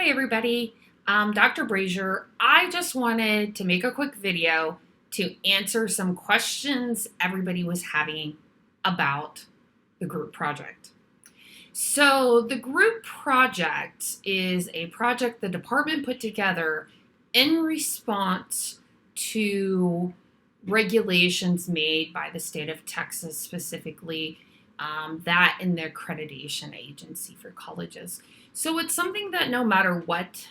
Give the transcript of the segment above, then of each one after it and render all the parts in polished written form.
Hi everybody, I'm Dr. Brazier. I just wanted to make a quick video to answer some questions everybody was having about the group project. So the group project is a project the department put together in response to regulations made by the state of Texas, specifically that and the accreditation agency for colleges. So it's something that no matter what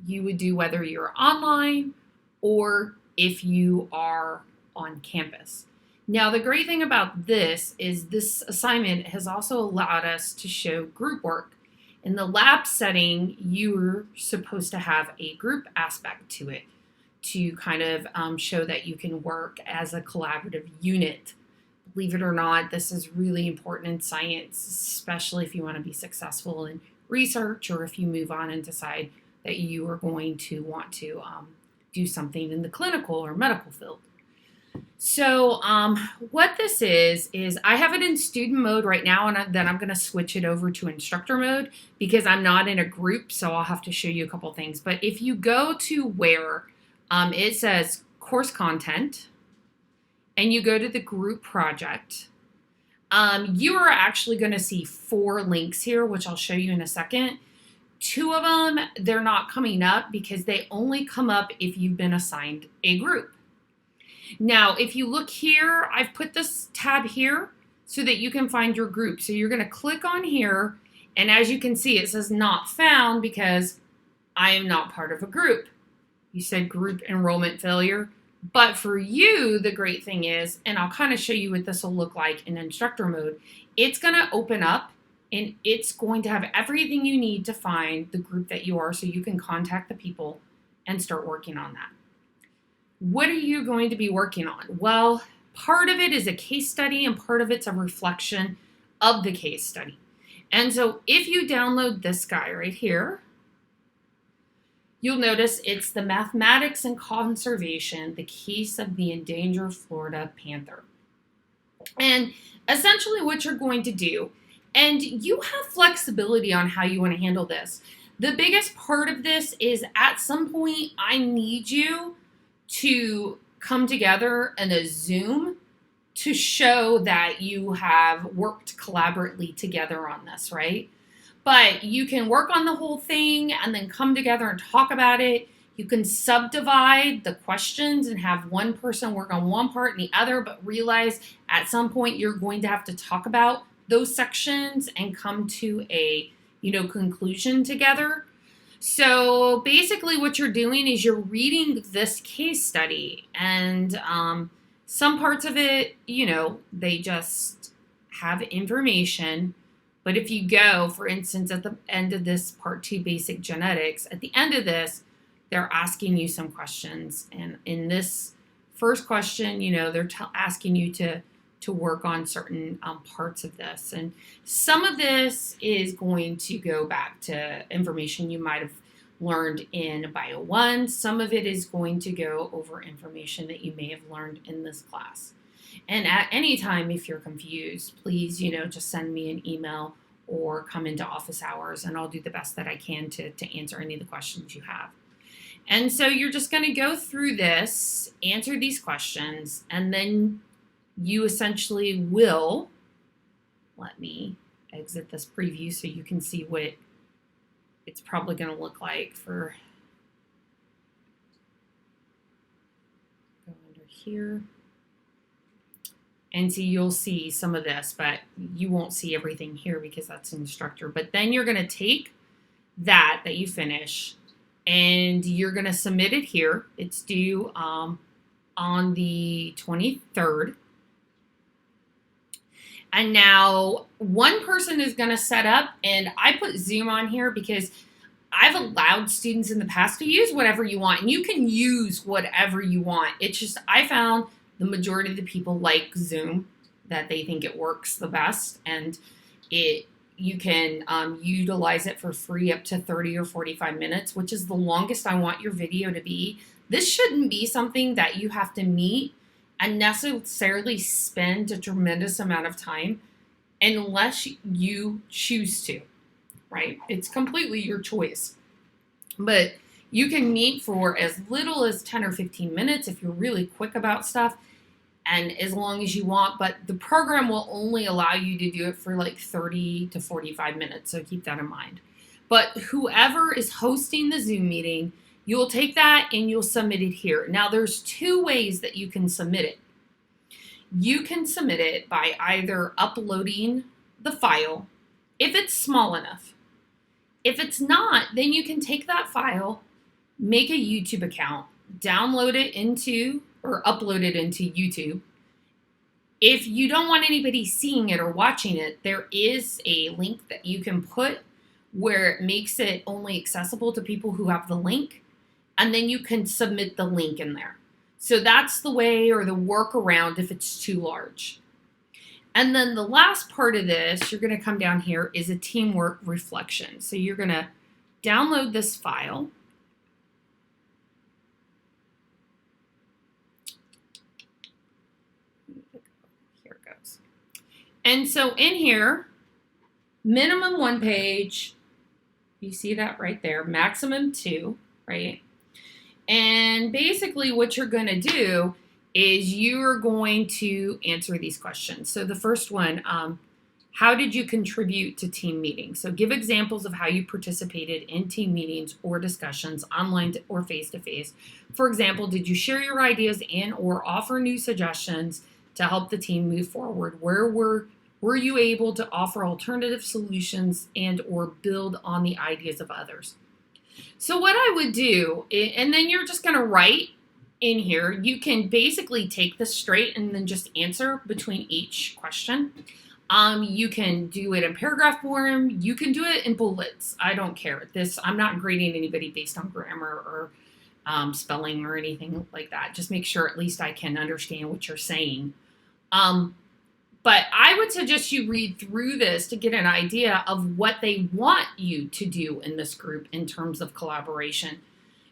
you would do, whether you're online or if you are on campus. Now, the great thing about this is this assignment has also allowed us to show group work. In the lab setting, you're supposed to have a group aspect to it to kind of show that you can work as a collaborative unit. Believe it or not, this is really important in science, especially if you want to be successful in research or if you move on and decide that you are going to want to do something in the clinical or medical field. So what this is I have it in student mode right now, and then I'm going to switch it over to instructor mode because I'm not in a group, so I'll have to show you a couple things. But if you go to where it says course content and you go to the group project, you are actually going to see 4 links here, which I'll show you in a second. 2 of them, they're not coming up because they only come up if you've been assigned a group. Now, if you look here, I've put this tab here so that you can find your group. So you're going to click on here, and as you can see, it says not found because I am not part of a group. You said group enrollment failure. But for you, the great thing is, and I'll kind of show you what this will look like in instructor mode, it's going to open up and it's going to have everything you need to find the group that you are so you can contact the people and start working on that. What are you going to be working on? Well, part of it is a case study and part of it's a reflection of the case study. And so if you download this guy right here, you'll notice it's the Mathematics and Conservation, the case of the endangered Florida panther. And essentially what you're going to do, and you have flexibility on how you want to handle this. The biggest part of this is at some point I need you to come together in a Zoom to show that you have worked collaboratively together on this, right? But you can work on the whole thing and then come together and talk about it. You can subdivide the questions and have one person work on one part and the other, but realize at some point you're going to have to talk about those sections and come to a, conclusion together. So basically what you're doing is you're reading this case study, and some parts of it, they just have information. But if you go, for instance, at the end of this part 2, basic genetics, at the end of this, they're asking you some questions. And in this first question, they're asking you to work on certain parts of this. And some of this is going to go back to information you might have learned in Bio 1. Some of it is going to go over information that you may have learned in this class. And at any time, if you're confused, please, just send me an email or come into office hours, and I'll do the best that I can to answer any of the questions you have. And so you're just going to go through this, answer these questions, and then you essentially will, let me exit this preview so you can see what it's probably going to look like for, go under here. And so you'll see some of this, but you won't see everything here because that's an instructor. But then you're going to take that you finish and you're going to submit it here. It's due on the 23rd. And now one person is going to set up, and I put Zoom on here because I've allowed students in the past to use whatever you want, and you can use whatever you want. It's just, I found the majority of the people like Zoom, that they think it works the best, and you can utilize it for free up to 30 or 45 minutes, which is the longest I want your video to be. This shouldn't be something that you have to meet and necessarily spend a tremendous amount of time unless you choose to, right? It's completely your choice. But you can meet for as little as 10 or 15 minutes if you're really quick about stuff, and as long as you want. But the program will only allow you to do it for like 30 to 45 minutes, so keep that in mind. But whoever is hosting the Zoom meeting, you'll take that and you'll submit it here. Now, there's two ways that you can submit it. You can submit it by either uploading the file, if it's small enough. If it's not, then you can take that file, make a YouTube account, download it into or upload it into YouTube. If you don't want anybody seeing it or watching it, there is a link that you can put where it makes it only accessible to people who have the link, and then you can submit the link in there. So that's the way, or the workaround if it's too large. And then the last part of this, you're going to come down here, is a teamwork reflection. So you're going to download this file. Here it goes. And so in here, minimum 1 page, you see that right there, maximum 2, right? And basically what you're going to do is you're going to answer these questions. So the first one, how did you contribute to team meetings? So give examples of how you participated in team meetings or discussions, online or face-to-face. For example, did you share your ideas and or offer new suggestions to help the team move forward? Where were you able to offer alternative solutions and or build on the ideas of others? So what I would do, and then you're just going to write in here, you can basically take this straight and then just answer between each question. You can do it in paragraph form. You can do it in bullets. I don't care. I'm not grading anybody based on grammar or spelling or anything like that. Just make sure at least I can understand what you're saying. But I would suggest you read through this to get an idea of what they want you to do in this group in terms of collaboration,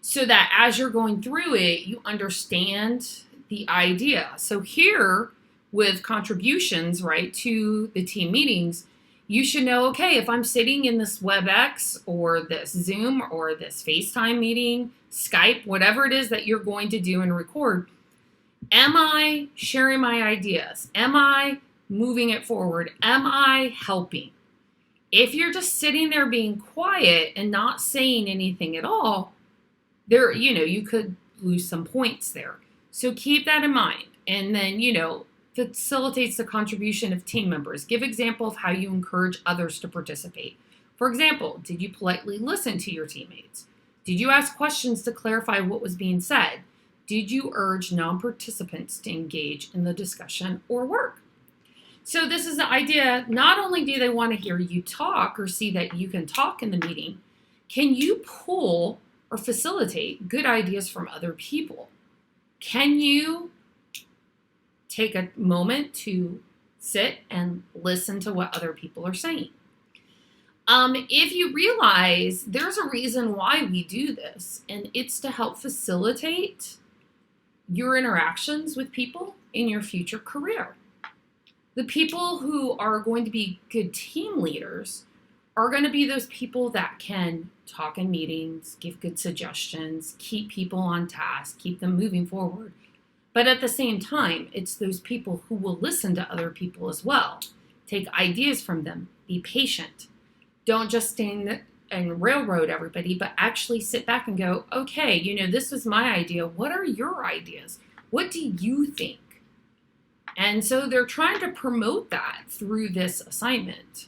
so that as you're going through it, you understand the idea. So here with contributions, right, to the team meetings, you should know, okay, if I'm sitting in this WebEx or this Zoom or this FaceTime meeting, Skype, whatever it is that you're going to do and record, am I sharing my ideas? Am I moving it forward? Am I helping? If you're just sitting there being quiet and not saying anything at all, you could lose some points there. So keep that in mind. And then, facilitates the contribution of team members. Give example of how you encourage others to participate. For example, did you politely listen to your teammates? Did you ask questions to clarify what was being said? Did you urge non-participants to engage in the discussion or work? So this is the idea. Not only do they want to hear you talk or see that you can talk in the meeting, can you pull or facilitate good ideas from other people? Can you take a moment to sit and listen to what other people are saying? If you realize there's a reason why we do this, and it's to help facilitate your interactions with people in your future career. The people who are going to be good team leaders are going to be those people that can talk in meetings, give good suggestions, keep people on task, keep them moving forward. But at the same time, it's those people who will listen to other people as well. Take ideas from them. Be patient. Don't just stand and railroad everybody, but actually sit back and go, okay, this was my idea. What are your ideas? What do you think? And so they're trying to promote that through this assignment.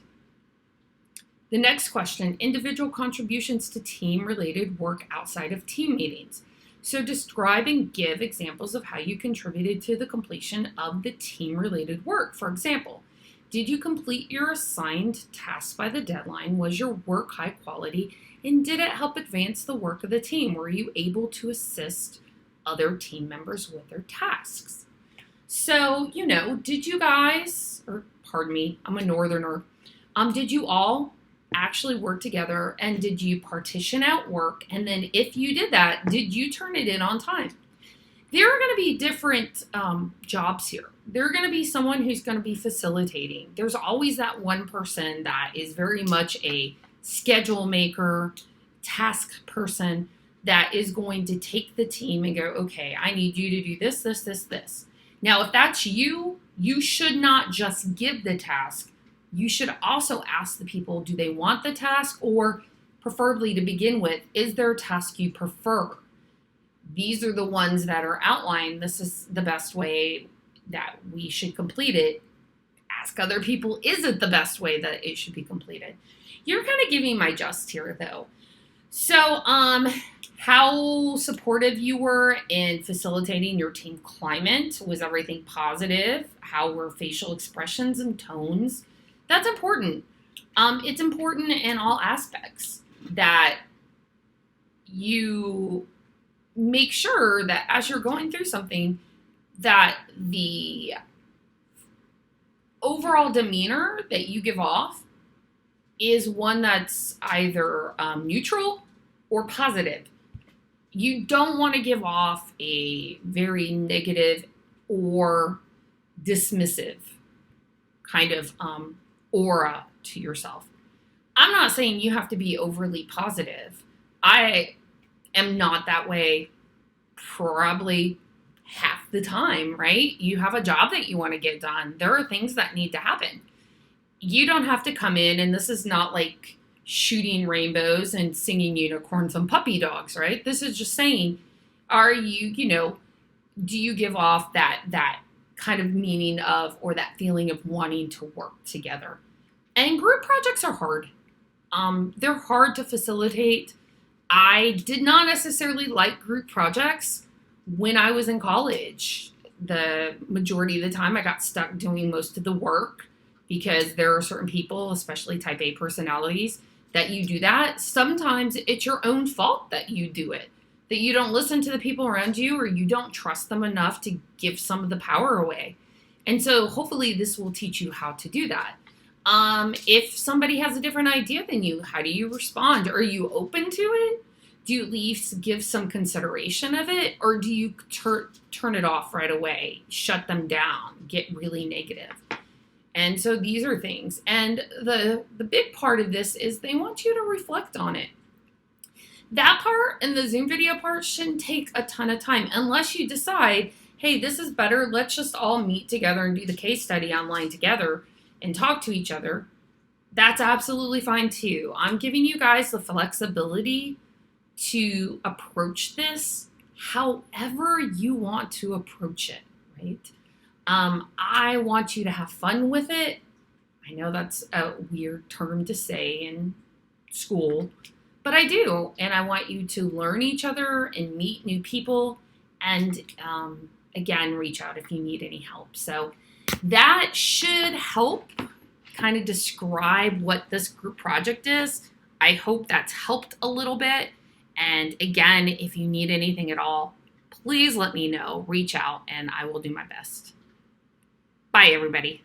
The next question, individual contributions to team-related work outside of team meetings. So describe and give examples of how you contributed to the completion of the team-related work. For example, did you complete your assigned tasks by the deadline? Was your work high quality? And did it help advance the work of the team? Were you able to assist other team members with their tasks? So, did you guys, or pardon me, I'm a northerner, did you all actually work together, and did you partition out work? And then if you did that, did you turn it in on time? There are going to be different jobs here. There's going to be someone who's going to be facilitating. There's always that one person that is very much a schedule maker, task person that is going to take the team and go, okay, I need you to do this, this, this, this. Now, if that's you, you should not just give the task. You should also ask the people, do they want the task? Or preferably to begin with, is there a task you prefer? These are the ones that are outlined. This is the best way that we should complete it. Ask other people, is it the best way that it should be completed? You're kind of giving my just here, though. So, how supportive you were in facilitating your team climate? Was everything positive? How were facial expressions and tones? That's important. It's important in all aspects that you make sure that as you're going through something, that the overall demeanor that you give off is one that's either neutral or positive. You don't want to give off a very negative or dismissive kind of aura to yourself. I'm not saying you have to be overly positive. I am not that way probably half the time, right? You have a job that you want to get done. There are things that need to happen. You don't have to come in, and this is not like shooting rainbows and singing unicorns and puppy dogs, right? This is just saying, are you, do you give off that kind of meaning of, or that feeling of wanting to work together? And group projects are hard. They're hard to facilitate. I did not necessarily like group projects when I was in college. The majority of the time I got stuck doing most of the work because there are certain people, especially type A personalities, that you do that. Sometimes it's your own fault that you do it, that you don't listen to the people around you or you don't trust them enough to give some of the power away. And so hopefully this will teach you how to do that. If somebody has a different idea than you, how do you respond? Are you open to it? Do you at least give some consideration of it? Or do you turn it off right away, shut them down, get really negative? And so these are things. And the big part of this is they want you to reflect on it. That part and the Zoom video part shouldn't take a ton of time unless you decide, hey, this is better. Let's just all meet together and do the case study online together and talk to each other. That's absolutely fine too. I'm giving you guys the flexibility to approach this however you want to approach it, right? I want you to have fun with it. I know that's a weird term to say in school, but I do. And I want you to learn each other and meet new people. And again, reach out if you need any help. So that should help kind of describe what this group project is. I hope that's helped a little bit. And again, if you need anything at all, please let me know. Reach out and I will do my best. Bye, everybody.